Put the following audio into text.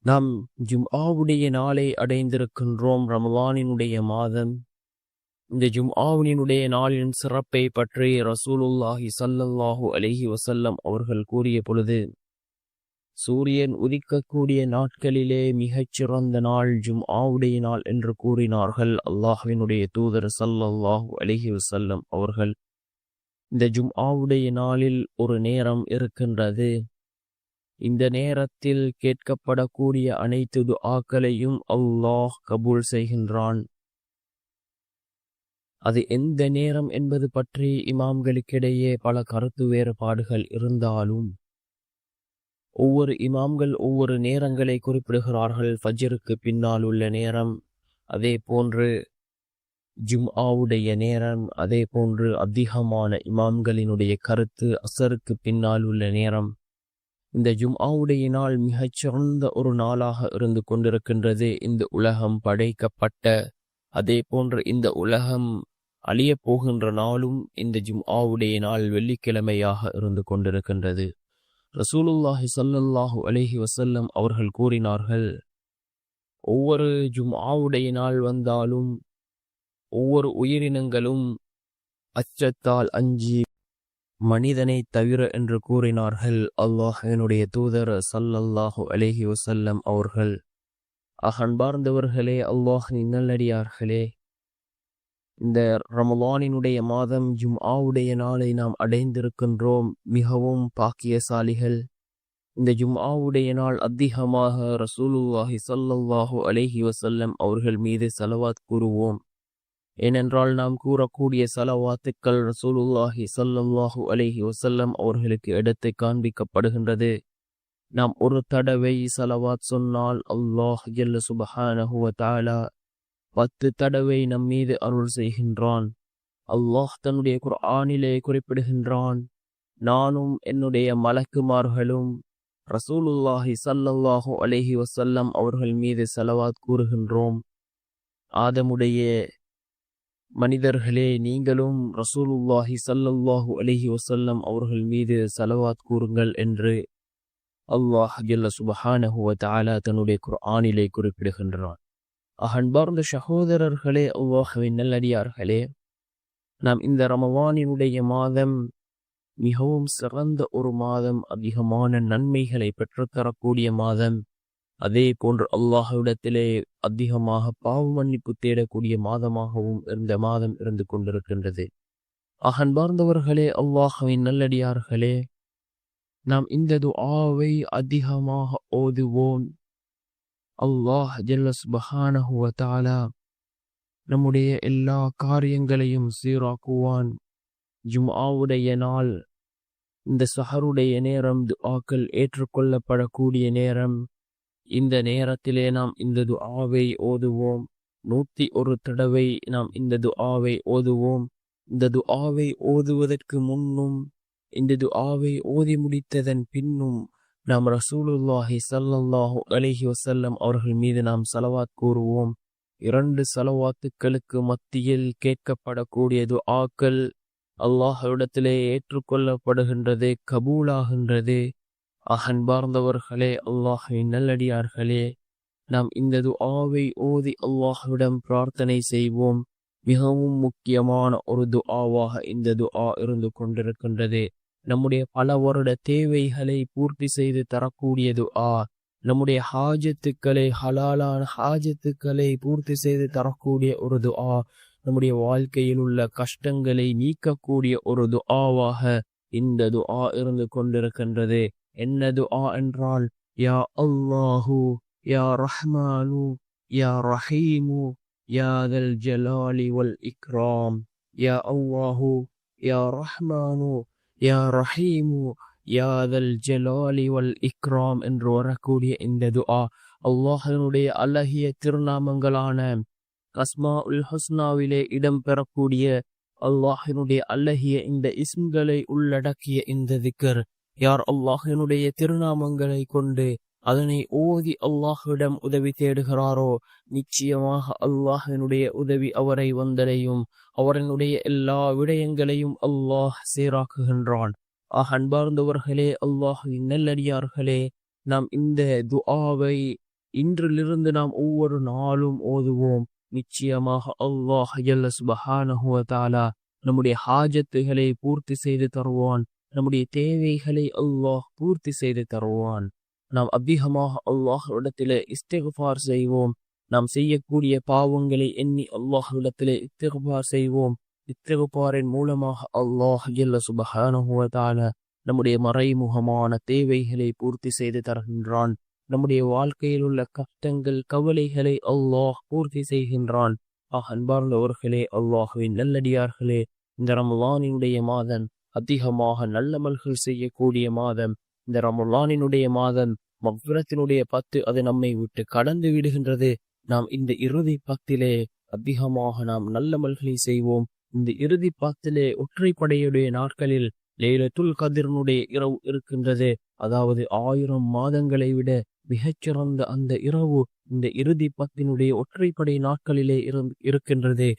நாம் ஜும்ஆவுடைய நாளை அடைந்திருக்கின்றோம். ரமலானினுடைய மாதம். இந்த ஜும்ஆவினுடைய நாளின் சிறப்பை பற்றி ரசூலுல்லாஹி ஸல்லல்லாஹு அலைஹி வஸல்லம் அவர்கள் கூறிய பொழுது, சூரியன் உதிக்கக்கூடிய நாட்களிலே மிகச்சிறந்த நாள் ஜும்ஆவுடைய நாள் என்று கூறினார்கள். அல்லாஹ்வினுடைய தூதர் ஸல்லல்லாஹு அலைஹி வஸல்லம் அவர்கள், இந்த ஜும்ஆவுடைய நாளில் ஒரு நேரம் இருக்கின்றது. இந்த நேரத்தில் கேட்கப்படக்கூடிய அனைத்து துஆக்களையும் அல்லாஹ் கபூல் செய்கின்றான். அது எந்த நேரம் என்பது பற்றி இமாம்களுக்கிடையே பல கருத்து வேறுபாடுகள் இருந்தாலும் ஒவ்வொரு இமாம்கள் ஒவ்வொரு நேரங்களை குறிப்பிடுகிறார்கள். ஃபஜ்ருக்கு பின்னால் உள்ள நேரம், அதே போன்று ஜும்ஆவுடைய நேரம், அதே போன்று அதிகமான இமாம்களினுடைய கருத்து அசருக்கு பின்னால் உள்ள நேரம். இந்த ஜும்ஆவுடைய நாள் மிகச்சிறந்த ஒரு நாளாக இருந்து கொண்டிருக்கின்றது. இந்த உலகம் படைக்கப்பட்ட, அதே போன்று இந்த உலகம் அழிய போகின்ற நாளும் இந்த ஜும்ஆவுடைய நாள் வெள்ளிக்கிழமையாக இருந்து கொண்டிருக்கின்றது. ரசூலுல்லாஹி ஸல்லல்லாஹு அலைஹி வஸல்லம் அவர்கள் கூறினார்கள், ஒவ்வொரு ஜும்ஆவுடைய நாள் வந்தாலும் ஒவ்வொரு உயிரினங்களும் அச்சத்தால் அஞ்சி மனிதனை தவிர என்று கூறினார்கள் அல்லாஹ்வினுடைய தூதர் ஸல்லல்லாஹு அலைஹி வஸல்லம் அவர்கள். அன்பார்ந்தவர்களே, அல்லாஹ்வின் நல்லடியார்களே, இந்த ரமலானினுடைய மாதம் ஜும்ஆவுடைய நாளை நாம் அடைந்திருக்கின்றோம். மிகவும் பாக்கியசாலிகள். இந்த ஜும்ஆவுடைய நாள் அதிகமாக ரசூலுல்லாஹி ஸல்லல்லாஹு அலைஹி வஸல்லம் அவர்கள் மீது ஸலவாத் கூறுவோம். ஏனென்றால் நாம் கூறக்கூடிய ஸலவாத்துக்கள் ரசூலுல்லாஹி ஸல்லல்லாஹு அலைஹி வஸல்லம் அவர்களுக்கு எடுத்து காண்பிக்கப்படுகின்றது. நாம் ஒரு தடவை ஸலவாத் சொன்னால் அல்லாஹ் ஜல்ல சுப்ஹானஹு வ தஆலா 10 தடவை நம் மீது அருள் செய்கின்றான். அல்லாஹ் தன்னுடைய குர்ஆனிலே குறிப்பிடுகின்றான், நானும் என்னுடைய மலக்குமார்களும் ரசூலுல்லாஹி ஸல்லல்லாஹு அலைஹி வஸல்லம் அவர்கள் மீது ஸலவாத் கூறுகின்றோம். ஆதமுடைய மனிதர்களே, நீங்களும் ரசூலுல்லாஹி ஸல்லல்லாஹு அலைஹி வஸல்லம் அவர்கள் மீது ஸலவாத் கூறுங்கள் என்று அல்லாஹ் ஜல்ல சுப்ஹானஹு வ தஆலா தன்னுடைய குர்ஆனிலே குறிப்பிடுகின்றான். அன்பார்ந்த சகோதரர்களே, அல்லாஹ்வின் நல்லடியார்களே, நாம் இந்த ரமலானினுடைய மாதம் மிகவும் சிறந்த ஒரு மாதம், அதிகமான நன்மைகளை பெற்றுத்தரக்கூடிய மாதம், அதே போன்று அல்லாஹ்விடத்திலே அதிகமாக பாவ மன்னிப்பு தேடக்கூடிய மாதமாகவும் இந்த மாதம் இருந்து கொண்டிருக்கின்றது. அன்பார்ந்தவர்களே, அல்லாஹ்வின் நல்லடியார்களே, நாம் இந்த துஆவை அதிகமாக ஓதுவோம். அல்லாஹ் ஜல்ல சுப்ஹானஹு வ தஆலா நம்முடைய எல்லா காரியங்களையும் சீராக்குவான். ஜும்ஆவுடைய நாள், இந்த சஹருடைய நேரம், துஆக்கள் ஏற்றுக்கொள்ளப்படக்கூடிய நேரம். இந்த நேரத்திலே நாம் இந்த துஆவை ஓதுவோம். 101 தடவை நாம் இந்த துஆவை ஓதுவோம். இந்த துஆவை ஓதுவதற்கு முன்னும் இந்த துஆவை ஓதி முடித்ததன் பின்னும் நாம் ரசூலுல்லாஹி ஸல்லல்லாஹு அலைஹி வஸல்லம் அவர்கள் மீது நாம் ஸலவாத் கூறுவோம். 2 ஸலவாத்துக்களுக்கு மத்தியில் கேட்கப்படக்கூடிய துஆக்கள் அல்லாஹ்விடத்திலே ஏற்றுக்கொள்ளப்படுகின்றது, கபூலாகின்றது. அன்பார்ந்தவர்களே, அல்லாஹ்வின் நல்லடியார்களே, நாம் இந்த துஆவை ஓதி அல்லாஹ்விடம் பிரார்த்தனை செய்வோம். மிகவும் முக்கியமான ஒரு துஆவாக இந்த துஆ இருந்து கொண்டிருக்கின்றது. நம்முடைய பல வருட தேவைகளை பூர்த்தி செய்து தரக்கூடிய துஆ, நம்முடைய ஹாஜத்துக்களை, ஹலாலான ஹாஜத்துக்களை பூர்த்தி செய்து தரக்கூடிய ஒரு துஆ, நம்முடைய வாழ்க்கையில் உள்ள கஷ்டங்களை நீக்கக்கூடிய ஒரு துஆவாக இந்த துஆ இருந்து கொண்டிருக்கின்றது. என்ன துஆ என்றால், யா அல்லாஹு யா ரஹ்மானு யா ரஹீமு யா தல் ஜலாலி வல் இக்ராம். யா அல்லாஹு யா ரஹ்மானு யா ரஹீமு யா தல் ஜலாலி வல் இக்ராம் என்று வரக்கூடிய இந்த துஆ அல்லாஹ்வினுடைய அழகிய திருநாமங்களான அஸ்மாஉல் ஹுஸ்னாவிலே இடம்பெறக்கூடிய அல்லாஹ்வினுடைய அழகிய இந்த இஸ்ம்களை உள்ளடக்கிய இந்த திக்ர். யார் அல்லாஹ்வினுடைய திருநாமங்களை கொண்டு அதனை ஓதி அல்லாஹ்விடம் உதவி தேடுகிறாரோ, நிச்சயமாக அல்லாஹ்வினுடைய உதவி அவரை வந்தடையும். அவரனுடைய எல்லா விடயங்களையும் அல்லாஹ் சீராக்குகின்றான். அன்பார்ந்தவர்களே, அல்லாஹ்வின் நல்லடியார்களே, நாம் இந்த துஆவை இன்றிலிருந்து நாம் ஒவ்வொரு நாளும் ஓதுவோம். நிச்சயமாக அல்லாஹ் ஜல்ல சுப்ஹானஹு வ தஆலா நம்முடைய ஹாஜத்துகளை பூர்த்தி செய்து தருவான். நம்முடைய தேவைகளை அல்லாஹ் பூர்த்தி செய்து தருவான். நாம் அதிகமாக அல்லாஹ்விடத்திலே இஸ்திக்ஃபார் செய்வோம். நாம் செய்யக்கூடிய பாவங்களை எண்ணி அல்லாஹ்விடத்திலே இஸ்திக்ஃபார் செய்வோம். இஸ்திக்ஃபாரின் மூலமாக அல்லாஹ் ஜல்ல சுப்ஹானஹு வ தஆலா நம்முடைய மறைமுகமான தேவைகளை பூர்த்தி செய்து தருகின்றான். நம்முடைய வாழ்க்கையில் உள்ள கஷ்டங்கள் கவலைகளை அல்லாஹ் பூர்த்தி செய்கின்றான். அன்பார்ந்தவர்களே, அல்லாஹ்வின் நல்லடியார்களே, இந்த ரமலானினுடைய மாதம் அதிகமாக நல்லமல்கள் செய்யக்கூடிய மாதம். இந்த ரமலானினுடைய மாதம் மக்ஃபிரத்தினுடைய 10 அது நம்மை விட்டு கடந்து விடுகின்றது. நாம் இந்த இறுதி 10 அதிகமாக நாம் நல்லமல்களை செய்வோம். இந்த இறுதி 10 ஒற்றைப்படையுடைய நாட்களில் லைலத்துல் கத்ரினுடைய இரவு இருக்கின்றது. அதாவது 1000 மாதங்களை விட மிகச்சிறந்த அந்த இரவு இந்த இறுதி 10 ஒற்றைப்படை நாட்களிலே இருக்கின்றது.